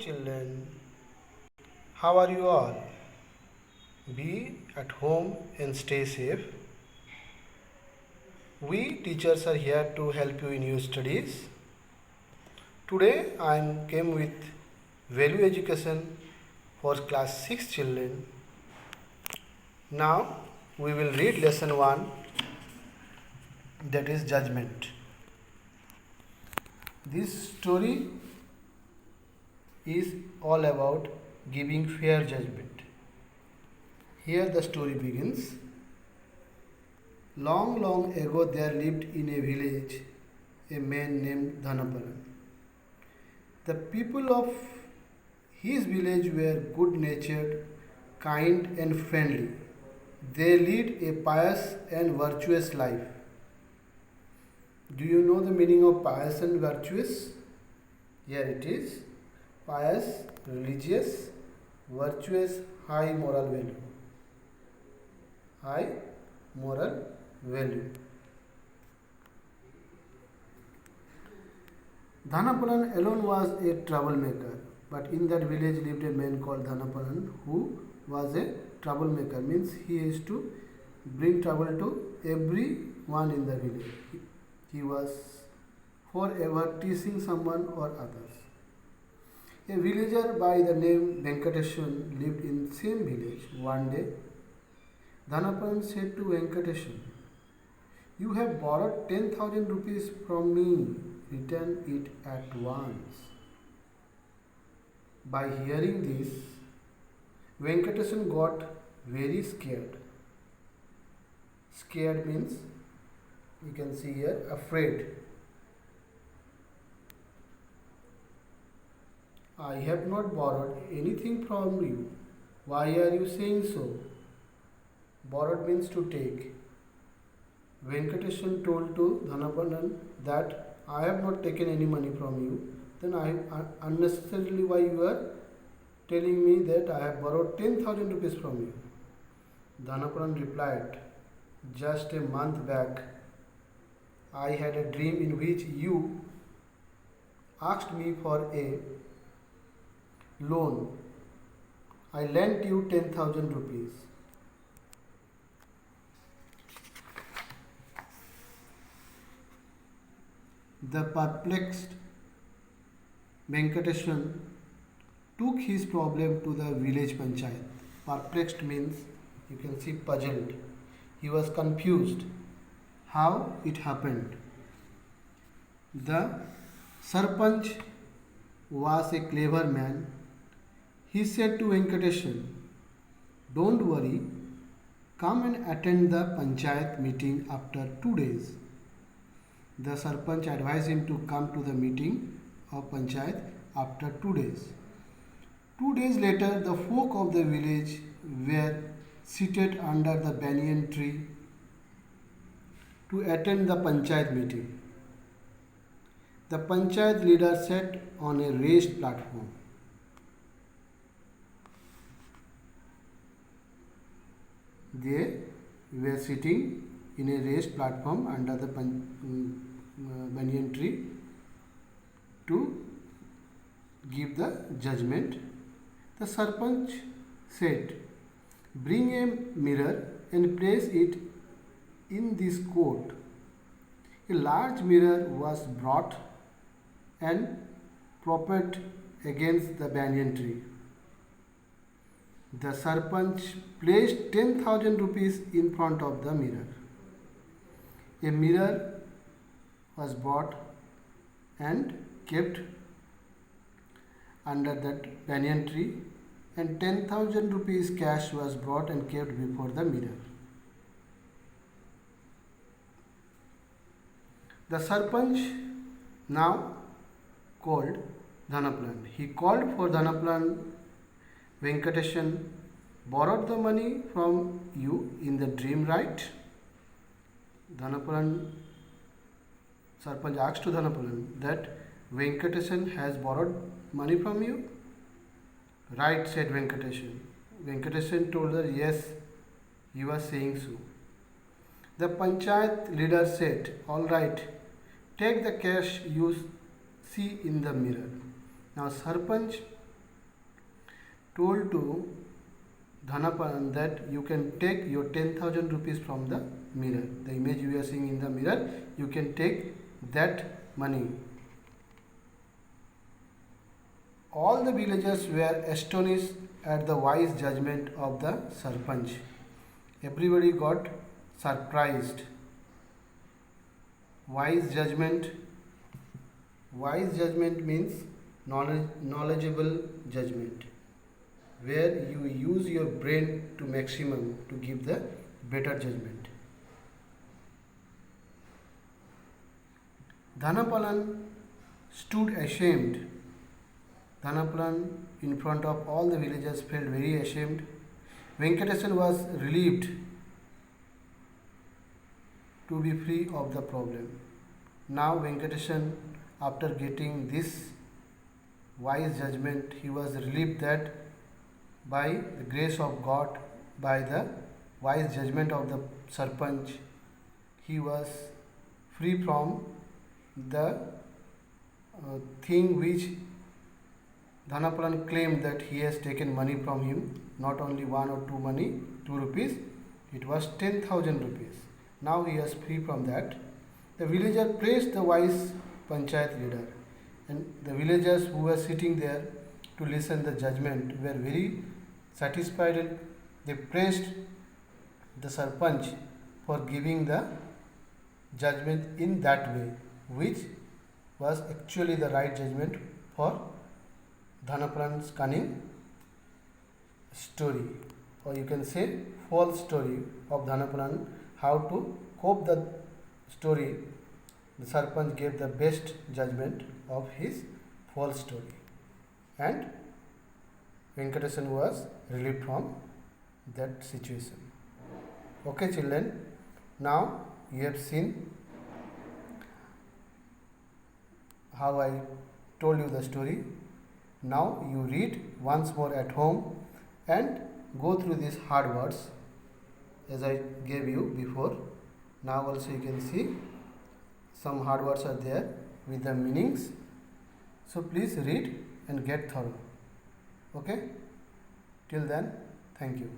children, how are you all? Be at home and stay safe. We teachers are here to help you in your studies. Today I came with value education for class 6 children. Now we will read lesson 1, that is judgment. This story is all about giving fair judgment. Here the story begins. Long, long ago there lived in a village a man named Dhanapalan. The people of his village were good natured, kind, and friendly. They lead a pious and virtuous life. Do you know the meaning of pious and virtuous? Here it is. Pious, religious, virtuous, high moral value. High moral value. Dhanapalan alone was a troublemaker, but in that village lived a man called Dhanapalan who was a troublemaker. Means he used to bring trouble to everyone in the village. He was forever teasing someone or others. A villager by the name Venkateshwan lived in same village. One day, Dhanapalan said to Venkateshwan, "You have borrowed 10,000 rupees from me. Return it at once." By hearing this, Venkateshwan got very scared. Scared means, you can see here, afraid. "I have not borrowed anything from you. Why are you saying so?" Borrowed means to take. Venkateshwan told to Dhanapalan that I have not taken any money from you. Then I unnecessarily why you are telling me that I have borrowed 10,000 rupees from you. Dhanapalan replied, "Just a month back, I had a dream in which you asked me for a loan. I lent you 10,000 rupees. The perplexed Venkateshwan took his problem to the village panchayat. Perplexed means, you can see, puzzled. He was confused how it happened. The Sarpanch was a clever man. He said to Venkateshwan, "Don't worry, come and attend the panchayat meeting after 2 days." The Sarpanch advised him to come to the meeting of panchayat after 2 days. 2 days later, the folk of the village were seated under the banyan tree to attend the panchayat meeting. The panchayat leader sat on a raised platform. They were sitting in a raised platform under the banyan tree to give the judgment. The Sarpanch said, "Bring a mirror and place it in this court." A large mirror was brought and propped against the banyan tree. The Sarpanch placed 10,000 rupees in front of the mirror. A mirror was bought and kept under that banyan tree, and 10,000 rupees cash was brought and kept before the mirror. The Sarpanch now called Dhanapalan. He called for Dhanapalan. "Venkateshwan borrowed the money from you in the dream, right?" Sarpanch asked to Dhanapalan that Venkateshwan has borrowed money from you. "Right," said Venkateshwan. Venkateshwan told her, "Yes, he was saying so." The panchayat leader said, "All right, take the cash you see in the mirror." Now Sarpanch told to Dhanapalan that you can take your 10,000 rupees from the mirror. The image you are seeing in the mirror, you can take that money. All the villagers were astonished at the wise judgment of the Sarpanch. Everybody got surprised. Wise judgment. Wise judgment means knowledgeable judgment, where you use your brain to maximum to give the better judgment. Dhanapalan stood ashamed. Dhanapalan in front of all the villagers felt very ashamed. Venkatesan was relieved to be free of the problem. Now Venkatesan, after getting this wise judgment, he was relieved that by the grace of God, by the wise judgment of the Sarpanch, he was free from the thing which Dhanapalan claimed that he has taken money from him, not only 1 or 2 money, 2 rupees, it was 10,000 rupees. Now he is free from that. The villager praised the wise panchayat leader, and the villagers who were sitting there to listen the judgment were very satisfied, and they praised the Sarpanch for giving the judgment in that way, which was actually the right judgment for Dhanapalan's cunning story, or you can say false story of Dhanapalan. How to cope the story, the Sarpanch gave the best judgment of his false story, and Venkatesan was relieved from that situation. Okay children, now you have seen how I told you the story. Now you read once more at home and go through these hard words as I gave you before. Now also you can see some hard words are there with the meanings. So please read and get thorough. Okay? Till then, thank you.